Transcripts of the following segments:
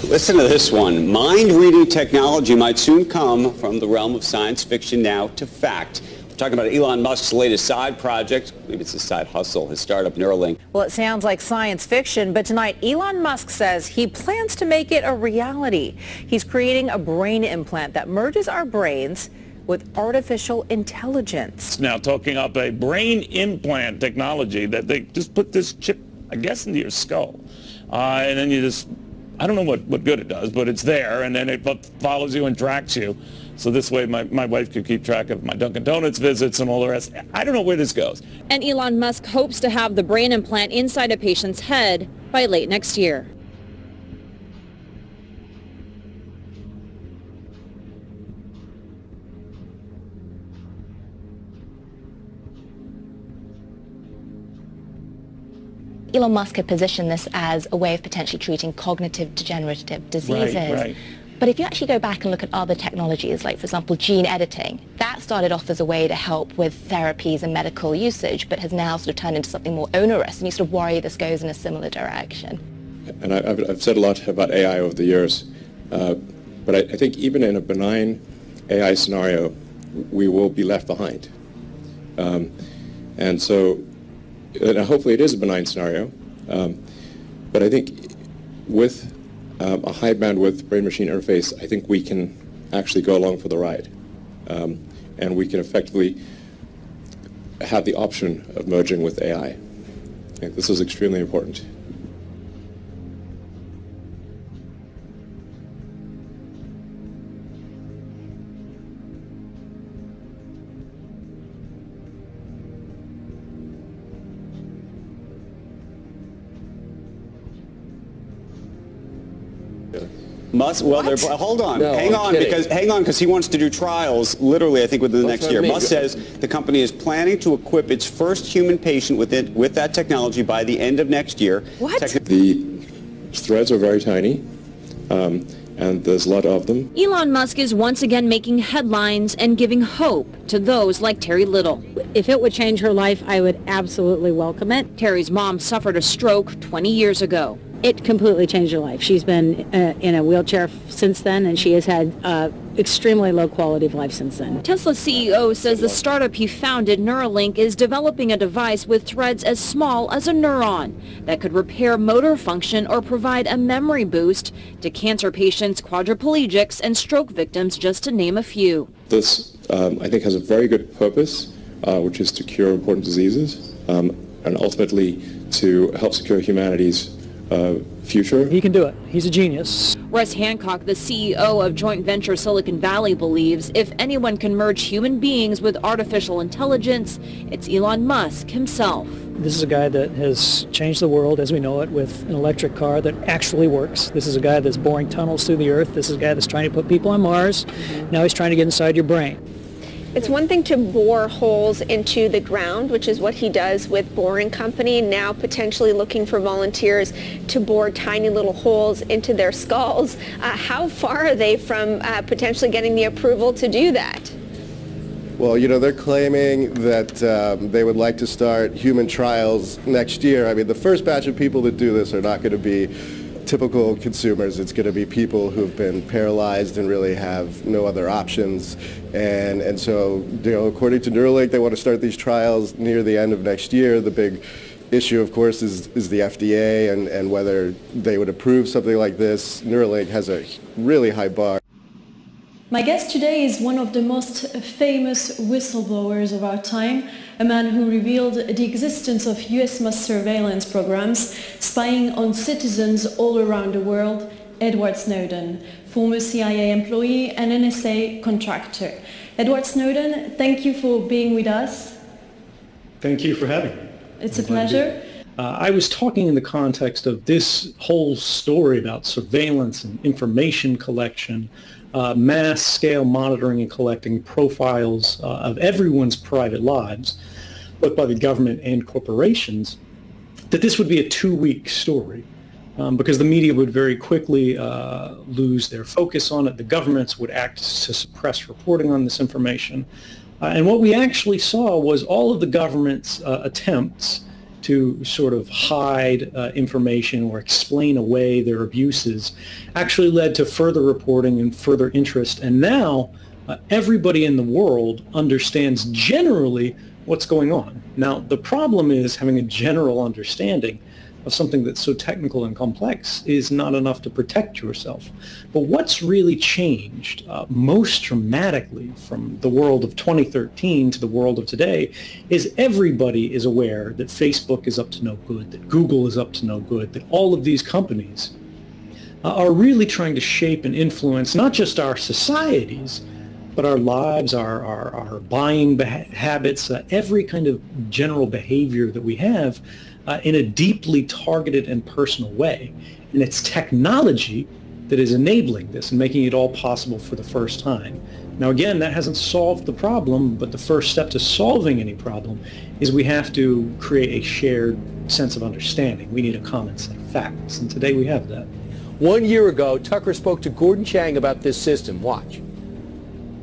Listen to this one. Mind-reading technology might soon come from the realm of science fiction now to fact. We're talking about Elon Musk's latest side project. Maybe it's a side hustle, his startup Neuralink. Well, it sounds like science fiction, but tonight Elon Musk says he plans to make it a reality. He's creating a brain implant that merges our brains with artificial intelligence. Now talking up a brain implant technology that they just put this chip, I guess, into your skull. And then you just, I don't know what good it does, but it's there, and then it follows you and tracks you. So this way my wife could keep track of my Dunkin' Donuts visits and all the rest. I don't know where this goes. And Elon Musk hopes to have the brain implant inside a patient's head by late next year. Elon Musk had positioned this as a way of potentially treating cognitive degenerative diseases. Right. But if you actually go back and look at other technologies, like, for example, gene editing, that started off as a way to help with therapies and medical usage, but has now sort of turned into something more onerous, and you sort of worry this goes in a similar direction. And I've said a lot about AI over the years, but I think even in a benign AI scenario, we will be left behind. And so hopefully it is a benign scenario, but I think with a high bandwidth brain-machine interface, I think we can actually go along for the ride, and we can effectively have the option of merging with AI. I think this is extremely important. Musk, well, hold on, No, hang on, because he wants to do trials, literally, I think, within the next year. Musk says the company is planning to equip its first human patient with that technology by the end of next year. What? The threads are very tiny, and there's a lot of them. Elon Musk is once again making headlines and giving hope to those like Terry Little. If it would change her life, I would absolutely welcome it. Terry's mom suffered a stroke 20 years ago. It completely changed her life. She's been in a wheelchair since then, and she has had extremely low quality of life since then. Tesla CEO says the startup he founded, Neuralink, is developing a device with threads as small as a neuron that could repair motor function or provide a memory boost to cancer patients, quadriplegics, and stroke victims, just to name a few. This, I think, has a very good purpose, which is to cure important diseases, and ultimately to help secure humanity's future. He can do it. He's a genius. Russ Hancock, the CEO of joint venture Silicon Valley, believes if anyone can merge human beings with artificial intelligence, it's Elon Musk himself. This is a guy that has changed the world as we know it with an electric car that actually works. This is a guy that's boring tunnels through the earth. This is a guy that's trying to put people on Mars. Now he's trying to get inside your brain. It's one thing to bore holes into the ground, which is what he does with Boring Company, now potentially looking for volunteers to bore tiny little holes into their skulls. How far are they from potentially getting the approval to do that? Well, you know, they're claiming that they would like to start human trials next year. I mean, the first batch of people that do this are not going to be typical consumers. It's going to be people who've been paralyzed and really have no other options. And so, you know, according to Neuralink, they want to start these trials near the end of next year. The big issue, of course, is the FDA and whether they would approve something like this. Neuralink has a really high bar. My guest today is one of the most famous whistleblowers of our time, a man who revealed the existence of US mass surveillance programs spying on citizens all around the world, Edward Snowden, former CIA employee and NSA contractor. Edward Snowden, thank you for being with us. Thank you for having me. It's a pleasure. I was talking in the context of this whole story about surveillance and information collection, mass scale monitoring and collecting profiles of everyone's private lives, both by the government and corporations, that this would be a 2-week story because the media would very quickly lose their focus on it. The governments would act to suppress reporting on this information. And what we actually saw was all of the government's attempts to sort of hide information or explain away their abuses actually led to further reporting and further interest. And now everybody in the world understands generally what's going on. Now, the problem is having a general understanding of something that's so technical and complex is not enough to protect yourself. But what's really changed most dramatically from the world of 2013 to the world of today is everybody is aware that Facebook is up to no good, that Google is up to no good, that all of these companies are really trying to shape and influence not just our societies, but our lives, our buying habits, every kind of general behavior that we have in a deeply targeted and personal way. And it's technology that is enabling this and making it all possible for the first time. Now again, that hasn't solved the problem, but the first step to solving any problem is we have to create a shared sense of understanding. We need a common set of facts, and today we have that. 1 year ago, Tucker spoke to Gordon Chang about this system. Watch.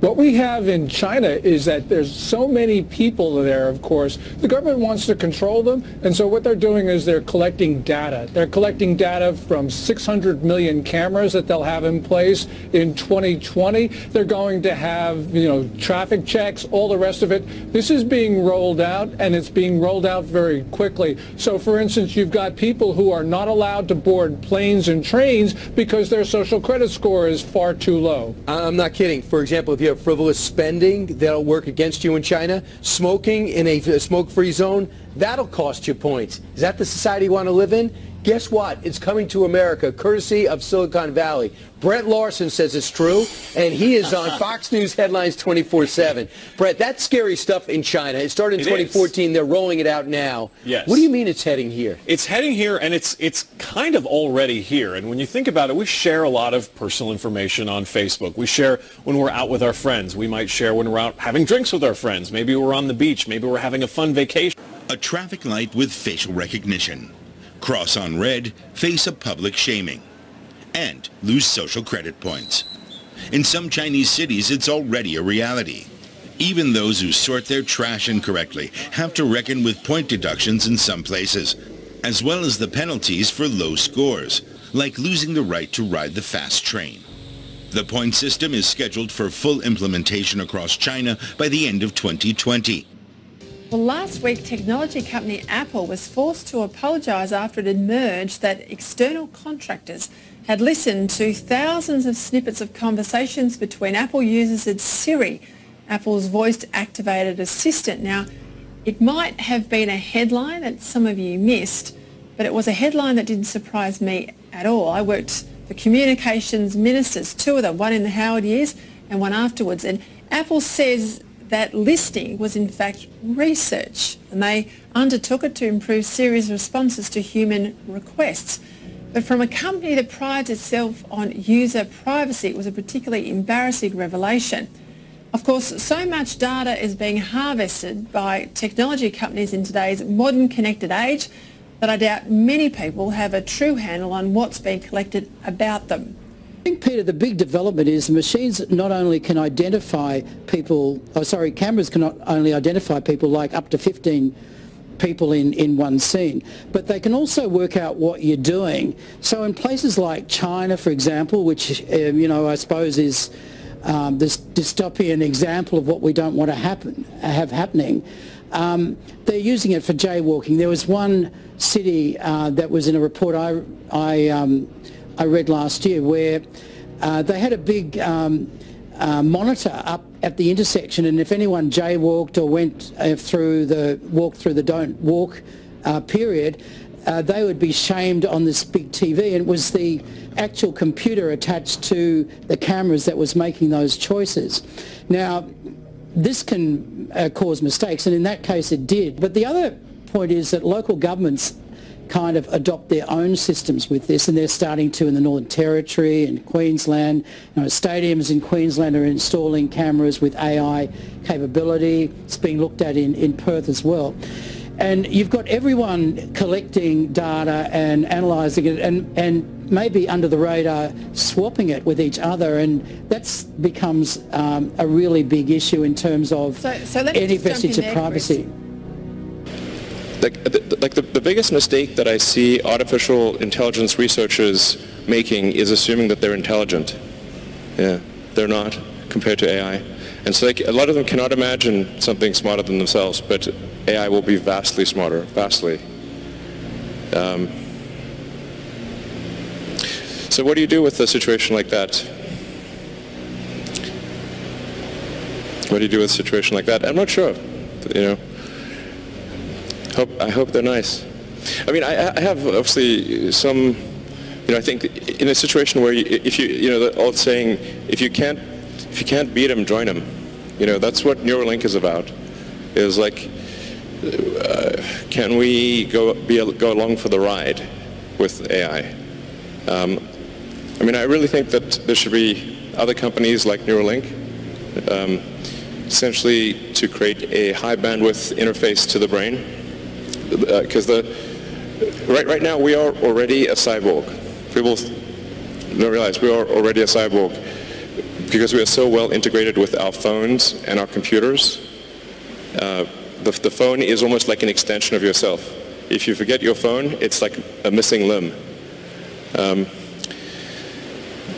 What we have in China is that there's so many people there, of course. The government wants to control them, and so what they're doing is they're collecting data. They're collecting data from 600 million cameras that they'll have in place in 2020. They're going to have, traffic checks, all the rest of it. This is being rolled out, and it's being rolled out very quickly. So, for instance, you've got people who are not allowed to board planes and trains because their social credit score is far too low. I'm not kidding. For example, if you have frivolous spending, that'll work against you in China. Smoking in a smoke-free zone, that'll cost you points. Is that the society you want to live in? Guess what? It's coming to America, courtesy of Silicon Valley. Brett Larson says it's true, and he is on Fox News Headlines 24/7. Brett, that's scary stuff in China. It started in 2014. They're rolling it out now. Yes. What do you mean it's heading here? It's heading here, and it's kind of already here. And when you think about it, we share a lot of personal information on Facebook. We share when we're out with our friends. We might share when we're out having drinks with our friends. Maybe we're on the beach. Maybe we're having a fun vacation. A traffic light with facial recognition. Cross on red, face a public shaming, and lose social credit points. In some Chinese cities, it's already a reality. Even those who sort their trash incorrectly have to reckon with point deductions in some places, as well as the penalties for low scores, like losing the right to ride the fast train. The point system is scheduled for full implementation across China by the end of 2020. Well, last week, technology company Apple was forced to apologise after it emerged that external contractors had listened to thousands of snippets of conversations between Apple users and Siri, Apple's voice-activated assistant. Now, it might have been a headline that some of you missed, but it was a headline that didn't surprise me at all. I worked for communications ministers, two of them, one in the Howard years and one afterwards, and Apple says that listening was in fact research, and they undertook it to improve Siri's responses to human requests. But from a company that prides itself on user privacy, it was a particularly embarrassing revelation. Of course, so much data is being harvested by technology companies in today's modern connected age that I doubt many people have a true handle on what's being collected about them. I think, Peter, the big development is the machines not only can identify people, cameras can not only identify people like up to 15 people in one scene, but they can also work out what you're doing. So in places like China, for example, which, I suppose is this dystopian example of what we don't want to have happening, they're using it for jaywalking. There was one city that was in a report I read last year where they had a big monitor up at the intersection, and if anyone jaywalked or went walked through the don't walk period, they would be shamed on this big TV, and it was the actual computer attached to the cameras that was making those choices. Now, this can cause mistakes, and in that case it did. But the other point is that local governments kind of adopt their own systems with this, and they're starting to in the Northern Territory and Queensland. Stadiums in Queensland are installing cameras with AI capability. It's being looked at in Perth as well. And you've got everyone collecting data and analysing it and maybe under the radar swapping it with each other, and that becomes a really big issue in terms of any vestige of privacy. the biggest mistake that I see artificial intelligence researchers making is assuming that they're intelligent. Yeah, they're not compared to AI. And so a lot of them cannot imagine something smarter than themselves, but AI will be vastly smarter, vastly. So what do you do with a situation like that? What do you do with a situation like that? I'm not sure, you know. I hope they're nice. I mean, I have obviously some, you know, I think in a situation where you know, the old saying, if you can't beat them, join them. You know, that's what Neuralink is about. Is like, can we go along for the ride with AI? I mean, I really think that there should be other companies like Neuralink, essentially to create a high bandwidth interface to the brain. Because right now we are already a cyborg. People don't realize we are already a cyborg because we are so well integrated with our phones and our computers. The phone is almost like an extension of yourself. If you forget your phone, it's like a missing limb.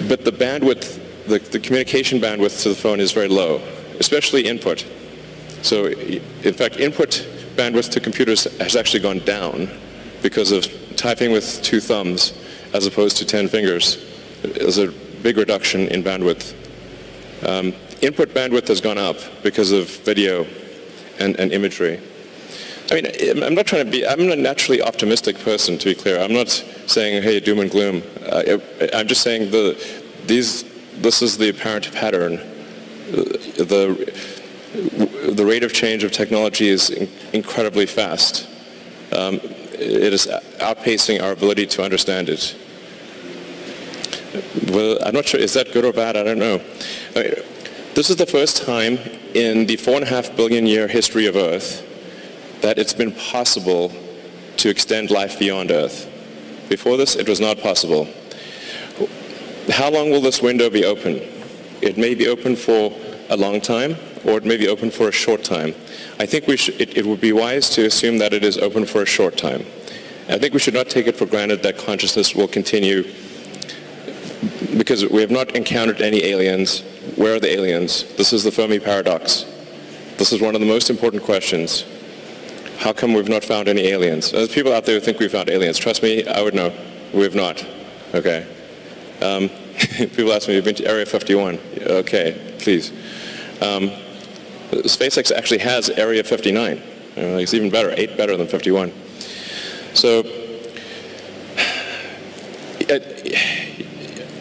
But the bandwidth, the communication bandwidth to the phone is very low, especially input. So in fact, input bandwidth to computers has actually gone down because of typing with 2 thumbs as opposed to 10 fingers. There's a big reduction in bandwidth. Input bandwidth has gone up because of video and imagery. I mean, I'm not trying to be, I'm a naturally optimistic person, to be clear. I'm not saying, hey, doom and gloom. I'm just saying this is the apparent pattern. The rate of change of technology is incredibly fast. It is outpacing our ability to understand it. Well, I'm not sure, is that good or bad? I don't know. I mean, this is the first time in the 4.5 billion year history of Earth that it's been possible to extend life beyond Earth. Before this, it was not possible. How long will this window be open? It may be open for a long time, or it may be open for a short time. I think it would be wise to assume that it is open for a short time. I think we should not take it for granted that consciousness will continue, because we have not encountered any aliens. Where are the aliens? This is the Fermi paradox. This is one of the most important questions. How come we've not found any aliens? There's people out there who think we found aliens. Trust me, I would know. We have not. Okay. People ask me, you've been to Area 51. Okay, please. SpaceX actually has Area 59. It's even better, 8 better than 51. So,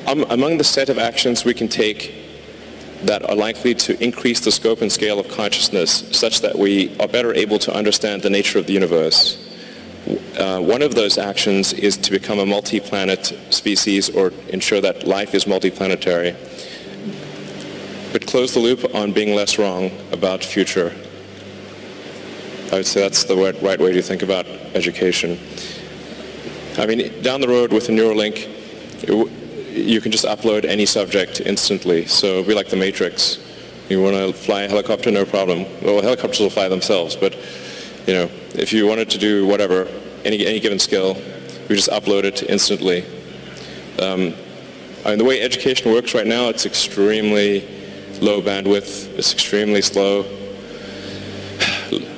among the set of actions we can take that are likely to increase the scope and scale of consciousness such that we are better able to understand the nature of the universe, one of those actions is to become a multi-planet species or ensure that life is multi-planetary, but close the loop on being less wrong about future. I would say that's the right way to think about education. I mean, down the road with a Neuralink, you can just upload any subject instantly. So it'll be like the Matrix. You want to fly a helicopter, no problem. Well, helicopters will fly themselves, but you know, if you wanted to do whatever, any given skill, you just upload it instantly. I mean, the way education works right now, it's extremely low bandwidth. It's extremely slow.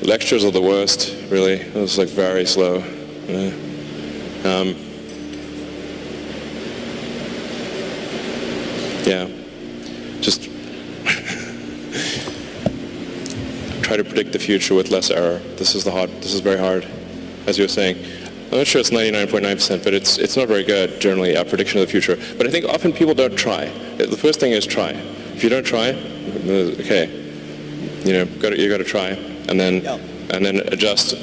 Lectures are the worst, really. It's like very slow. Yeah, just try to predict the future with less error. This is very hard, as you were saying. I'm not sure it's 99.9%, but it's not very good, generally, our prediction of the future. But I think often people don't try. The first thing is try. If you don't try, okay, you know, you got to try, and then adjust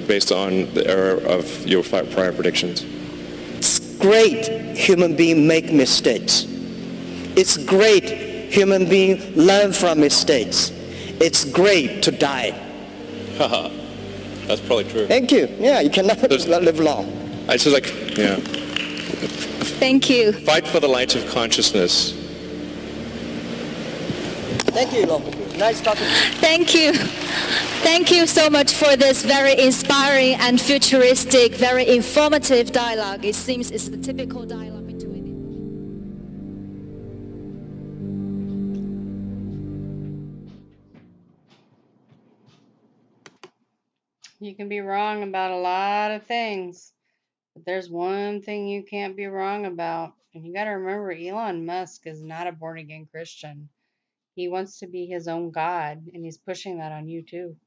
based on the error of your prior predictions. It's great human beings make mistakes. It's great human beings learn from mistakes. It's great to die. Haha, that's probably true. Thank you. Yeah, you cannot live long. I just like, yeah. Thank you. Fight for the light of consciousness. Thank you, Lord. Nice talking to you. Thank you. Thank you so much for this very inspiring and futuristic, very informative dialogue. It seems it's the typical dialogue between You can be wrong about a lot of things, but there's one thing you can't be wrong about. And you got to remember, Elon Musk is not a born-again Christian. He wants to be his own God, and he's pushing that on you too.